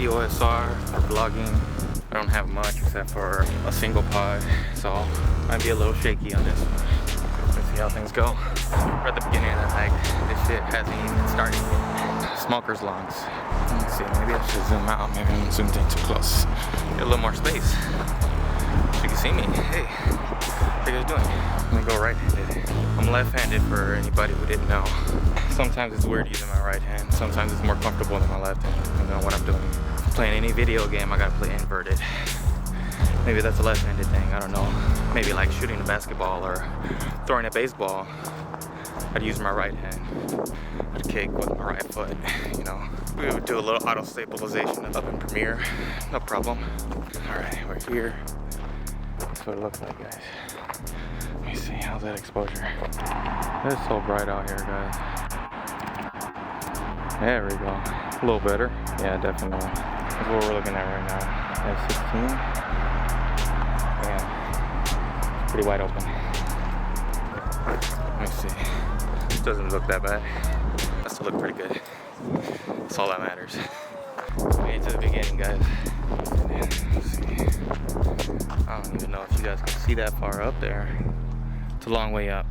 OSR for vlogging. I don't have much except for a single pod, so might be a little shaky on this one. Let's see how things go. We're at the beginning of the hike. This shit hasn't even started yet. Smoker's lungs. Let's see, maybe I should zoom out. Maybe I'm zoomed in too close. Get a little more space. So you can see me. Hey, how you guys doing? I'm gonna go right-handed. I'm left-handed for anybody who didn't know. Sometimes it's weird using my right hand. Sometimes it's more comfortable than my left hand, depending on what I'm doing. If I'm playing any video game, I gotta play inverted. Maybe that's a left-handed thing, I don't know. Maybe like shooting a basketball or throwing a baseball, I'd use my right hand. I'd kick with my right foot, you know. We would do a little auto stabilization up in Premiere, no problem. All right, we're here. That's what it looks like, guys. Let me see, how's that exposure? It's so bright out here, guys. There we go. A little better. Yeah, definitely. That's what we're looking at right now. F16. Yeah, it's pretty wide open. Let me see. This doesn't look that bad. That still look pretty good. That's all that matters. We made it to the beginning, guys. Let's see. I don't even know if you guys can see that far up there. It's a long way up.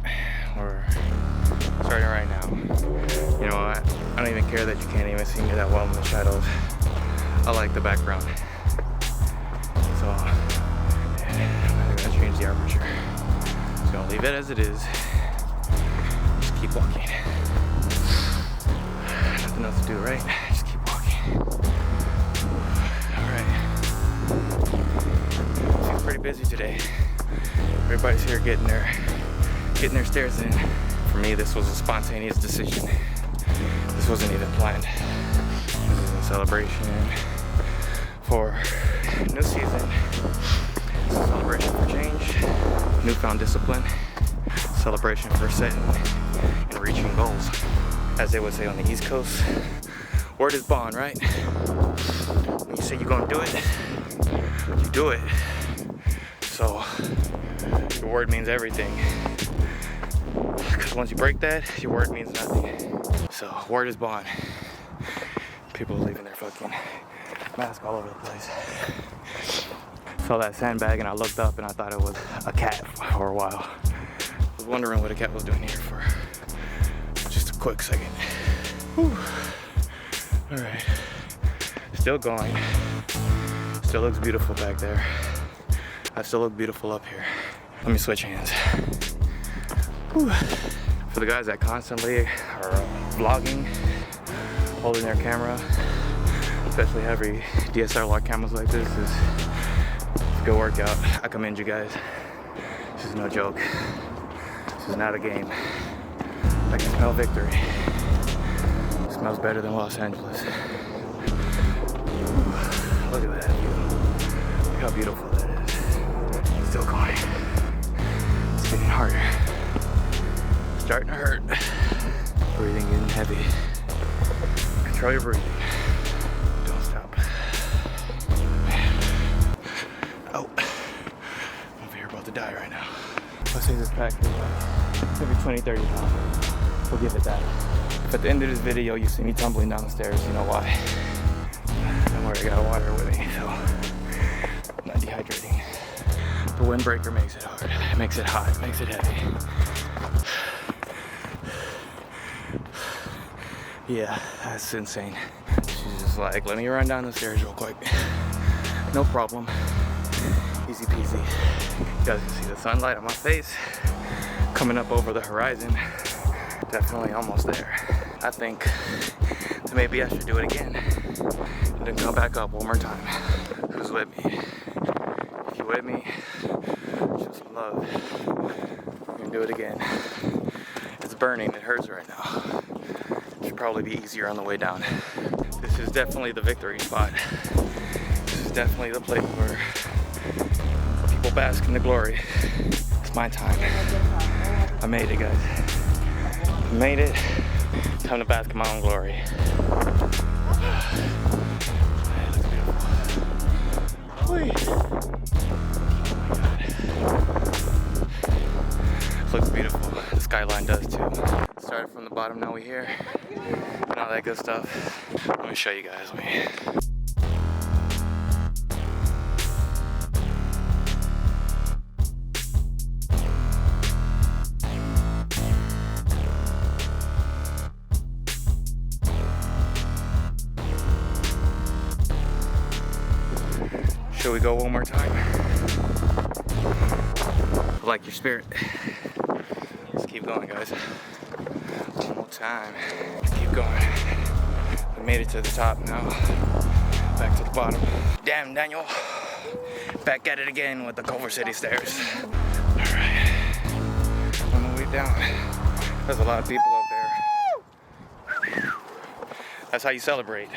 We're starting right now. You know what? I don't even care that you can't even see me that well in the shadows. I like the background. So, yeah, I'm gonna change the aperture. Just gonna leave it as it is. Just keep walking. Nothing else to do, right? Just keep walking. Alright. Seems pretty busy today. Everybody's here getting their stairs in. For me, this was a spontaneous decision. This wasn't even planned. This is a celebration for new season. It's a celebration for change, newfound discipline, celebration for setting and reaching goals. As they would say on the East Coast, word is bond, right? When you say you're gonna do it, you do it. So, your word means everything. Because once you break that, your word means nothing. So, word is bond. People leaving their fucking mask all over the place. Saw that sandbag and I looked up and I thought it was a cat for a while. I was wondering what a cat was doing here for just a quick second. Whew. All right, still going. Still looks beautiful back there. I still look beautiful up here. Let me switch hands. Whew. For the guys that constantly are vlogging, holding their camera, especially heavy DSLR cameras like this, it's a good workout. I commend you guys. This is no joke. This is not a game. I can smell victory. It smells better than Los Angeles. Whew. Look at that view. Look how beautiful that is. Still going. It's getting harder. Starting to hurt. Breathing in heavy. Control your breathing. Don't stop. Oh. I'm over here about to die right now. Let's say this pack is maybe 20-30 pounds. We'll give it that. If at the end of this video you see me tumbling down the stairs, you know why. Don't worry, I got water with me, so I'm not dehydrating. The windbreaker makes it hard. It makes it hot. It makes it heavy. Yeah, that's insane. She's just like, let me run down the stairs real quick. No problem. Easy peasy. You guys can see the sunlight on my face coming up over the horizon. Definitely almost there. I think that maybe I should do it again and then come back up one more time. Who's with me? If you're with me, show some love. We can do it again. It's burning, it hurts right now. Should probably be easier on the way down. This is definitely the victory spot. This is definitely the place where people bask in the glory. It's my time. I made it, guys. I made it. Time to bask in my own glory. It looks beautiful. Whee. Oh my God. It looks beautiful. The skyline does too. Started from the bottom, now we're here. And all that good stuff. Let me show you guys. Should we go one more time? Like your spirit. Let's keep going, guys. One more time. Keep going. We made it to the top now. Back to the bottom. Damn, Daniel. Back at it again with the Culver City Stairs. Alright. On the way down. There's a lot of people up there. That's how you celebrate.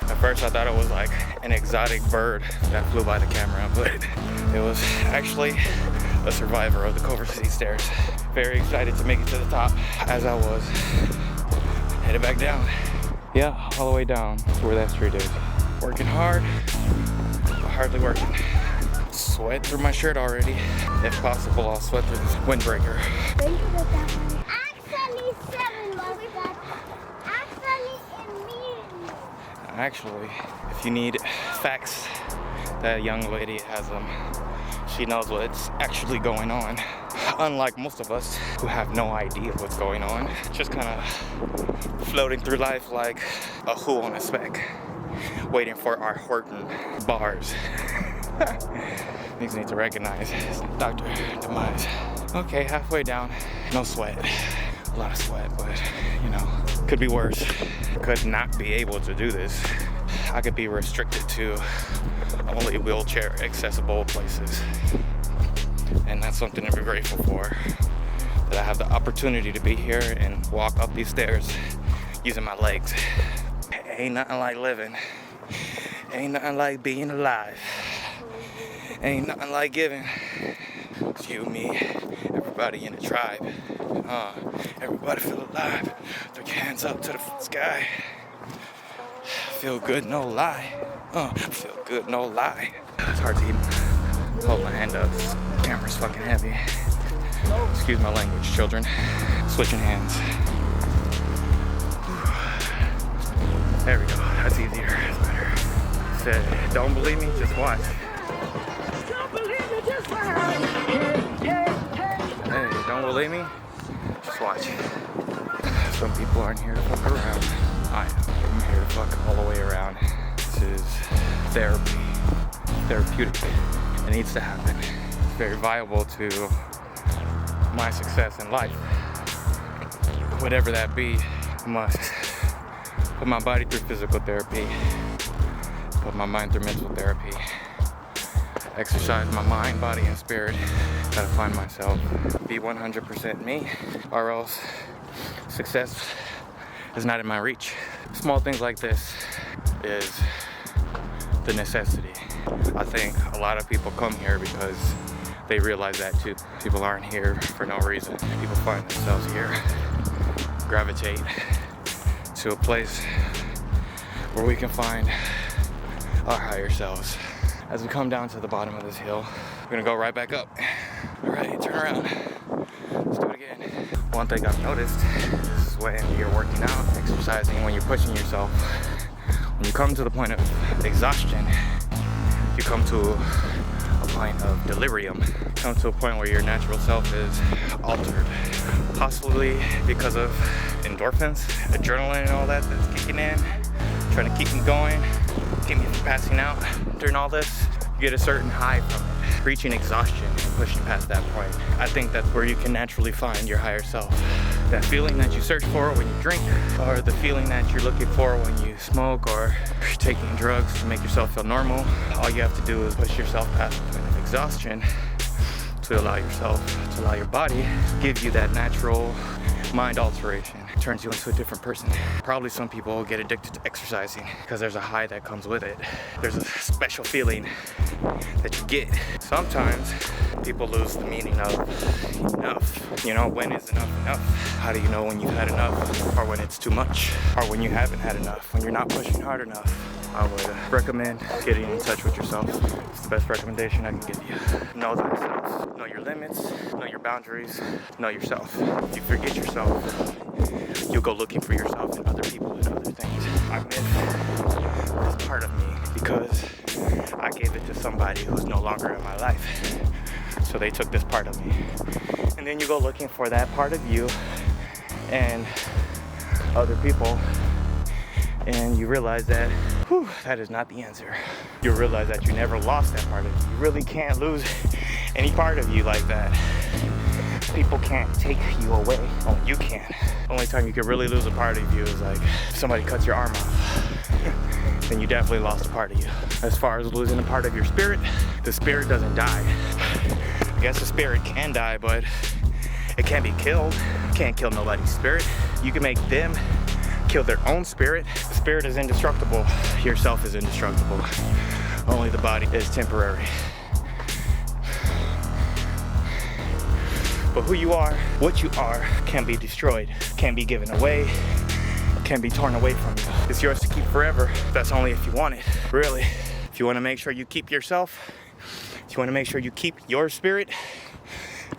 At first I thought it was like an exotic bird that flew by the camera, but it was actually a survivor of the Culver City Stairs. Very excited to make it to the top, as I was. Headed back down. Yeah, all the way down to where that street is. Working hard, but hardly working. Sweat through my shirt already. If possible, I'll sweat through this windbreaker. Actually, if you need facts, that young lady has them. She knows what's actually going on. Unlike most of us who have no idea what's going on. Just kind of floating through life like a who on a speck. Waiting for our Horton bars. These need to recognize Dr. Demise. Okay, halfway down, no sweat. A lot of sweat, but you know, could be worse. Could not be able to do this. I could be restricted to only wheelchair accessible places. And that's something to be grateful for. That I have the opportunity to be here and walk up these stairs using my legs. Ain't nothing like living. Ain't nothing like being alive. Ain't nothing like giving. It's you, me, everybody in the tribe. Everybody feel alive. Throw your hands up to the sky. Feel good, no lie. Feel good, no lie. It's hard to even hold my hand up. This camera's fucking heavy. Excuse my language, children. Switching hands. There we go. That's easier. That's better. Said, don't believe me? Just watch. Don't believe me? Just watch. Hey, don't believe me? Just watch. Some people aren't here to fuck around. I am. I'm here to fuck all the way around. This is therapy. Therapeutic. It needs to happen. It's very viable to my success in life. Whatever that be, I must put my body through physical therapy, put my mind through mental therapy, exercise my mind, body, and spirit. Gotta find myself, be 100% me, or else success is not in my reach. Small things like this is the necessity. I think a lot of people come here because they realize that too. People aren't here for no reason. People find themselves here, gravitate to a place where we can find our higher selves. As we come down to the bottom of this hill, we're gonna go right back up. All right, turn around. Let's do it again. One thing I've noticed is when you're working out, exercising, when you're pushing yourself, when you come to the point of exhaustion, you come to a point of delirium. You come to a point where your natural self is altered. Possibly because of endorphins, adrenaline and all that that's kicking in, trying to keep me going, keep me from passing out. During all this, you get a certain high from it. Reaching exhaustion and pushing past that point. I think that's where you can naturally find your higher self. That feeling that you search for when you drink, or the feeling that you're looking for when you smoke or you're taking drugs to make yourself feel normal. All you have to do is push yourself past the point of exhaustion to allow yourself, to allow your body to give you that natural mind alteration. It turns you into a different person. Probably some people get addicted to exercising because there's a high that comes with it. There's a special feeling that you get. Sometimes people lose the meaning of enough. You know, when is enough? How do you know when you've had enough, or when it's too much, or when you haven't had enough, when you're not pushing hard enough? I would recommend getting in touch with yourself. It's the best recommendation I can give you. Know thyself. Know your limits. Know your boundaries. Know yourself. If you forget yourself, you'll go looking for yourself in other people and other things. I miss this part of me because I gave it to somebody who's no longer in my life. So they took this part of me. And then you go looking for that part of you and other people, and you realize that Whew, that is not the answer. You'll realize that you never lost that part of you. You really can't lose any part of you like that. People can't take you away. Oh, you can. The only time you can really lose a part of you is like if somebody cuts your arm off. Then you definitely lost a part of you. As far as losing a part of your spirit, the spirit doesn't die. I guess the spirit can die, but it can't be killed. You can't kill nobody's spirit. You can make them kill their own spirit. The spirit is indestructible. Yourself is indestructible. Only the body is temporary. But who you are, what you are, can be destroyed, can be given away, can be torn away from you. It's yours to keep forever. That's only if you want it, really. If you want to make sure you keep yourself, if you want to make sure you keep your spirit,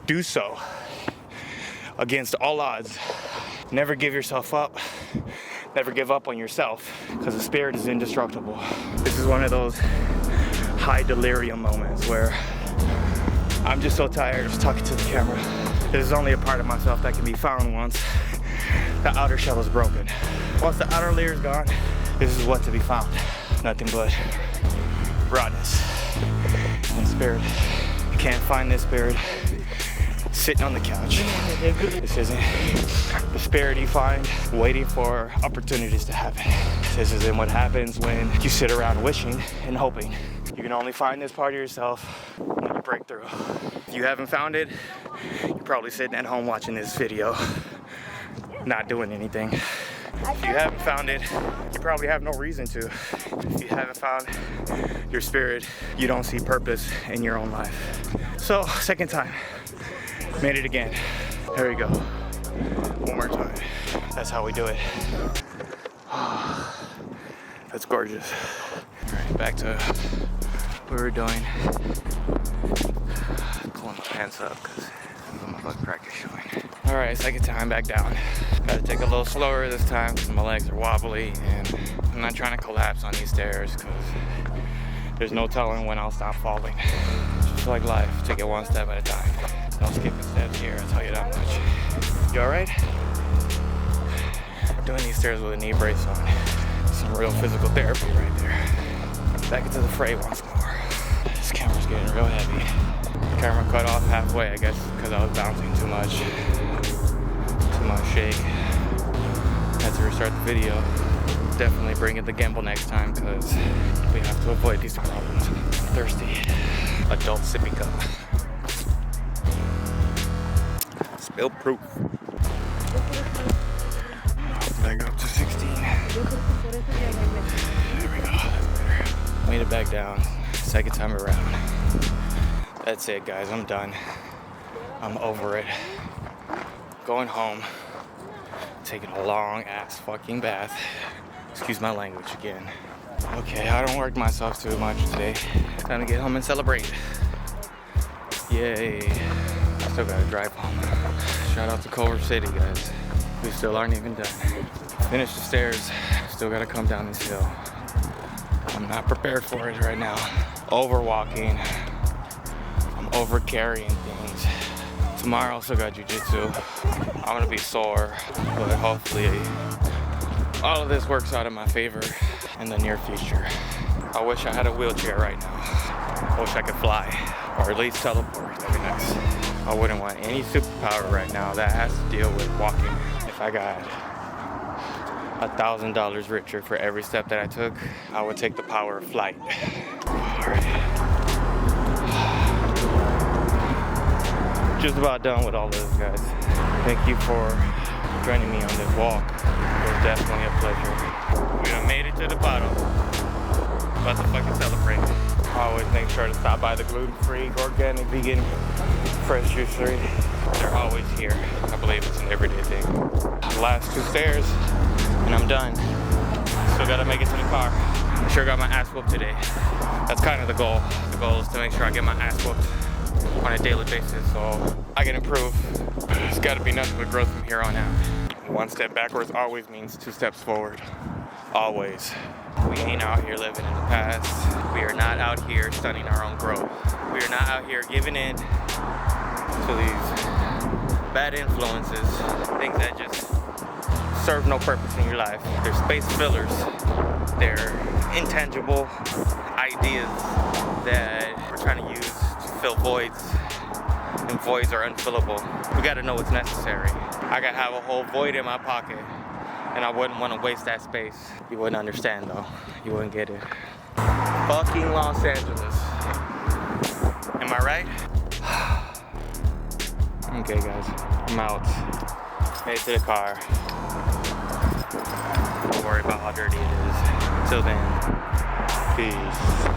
do so against all odds. Never give yourself up. Never give up on yourself, because the spirit is indestructible. This is one of those high delirium moments where I'm just so tired of talking to the camera. This is only a part of myself that can be found once the outer shell is broken. Once the outer layer is gone, this is what to be found. Nothing but rawness and spirit. You can't find this spirit sitting on the couch. This isn't the spirit you find waiting for opportunities to happen. This isn't what happens when you sit around wishing and hoping. You can only find this part of yourself when you break through. If you haven't found it, you're probably sitting at home watching this video, not doing anything. If you haven't found it, you probably have no reason to. If you haven't found your spirit, you don't see purpose in your own life. So, second time. Made it again. There we go. One more time. That's how we do it. That's gorgeous. All right, back to what we were doing. Pulling my pants up because my butt crack is showing. All right, second time back down. Got to take a little slower this time because my legs are wobbly and I'm not trying to collapse on these stairs because there's no telling when I'll stop falling. Just like life, take it one step at a time. No skipping steps here, I'll tell you that much. You alright? Doing these stairs with a knee brace on. Some real physical therapy right there. Back into the fray once more. This camera's getting real heavy. The camera cut off halfway, I guess, because I was bouncing too much. Too much shake. Had to restart the video. Definitely bring in the gimbal next time, because we have to avoid these problems. I'm thirsty. Adult sippy cup. Spill proof. Back up to 16. There we go. That's better. Made it back down. Second time around. That's it, guys. I'm done. I'm over it. Going home. Taking a long ass fucking bath. Excuse my language again. Okay, I don't work myself too much today. Time to get home and celebrate. Yay. Still gotta drive home. Shout out to Culver City, guys. We still aren't even done. Finished the stairs. Still gotta come down this hill. I'm not prepared for it right now. Overwalking. I'm over carrying things. Tomorrow, still got jujitsu. I'm gonna be sore, but hopefully all of this works out in my favor in the near future. I wish I had a wheelchair right now. I wish I could fly, or at least teleport. That'd be nice. I wouldn't want any superpower right now that has to deal with walking. If I got $1,000 richer for every step that I took, I would take the power of flight. Alright. Just about done with all this, guys. Thank you for joining me on this walk. It was definitely a pleasure. We done made it to the bottom. About to fucking celebrate. I always make sure to stop by the gluten-free, organic, vegan, fresh juicery. They're always here. I believe it's an everyday thing. Last 2 stairs, and I'm done. Still gotta make it to the car. I sure got my ass whooped today. That's kind of the goal. The goal is to make sure I get my ass whooped on a daily basis so I can improve. It's gotta be nothing but growth from here on out. 1 step backwards always means 2 steps forward. Always. We ain't out here living in the past. We are not out here stunning our own growth. We are not out here giving in to these bad influences, things that just serve no purpose in your life. They're space fillers. They're intangible ideas that we're trying to use to fill voids, and voids are unfillable. We gotta know what's necessary. I gotta have a whole void in my pocket, and I wouldn't want to waste that space. You wouldn't understand though. You wouldn't get it. Fucking Los Angeles. Am I right? Okay guys, I'm out. Made it to the car. Don't worry about how dirty it is. Till then, peace.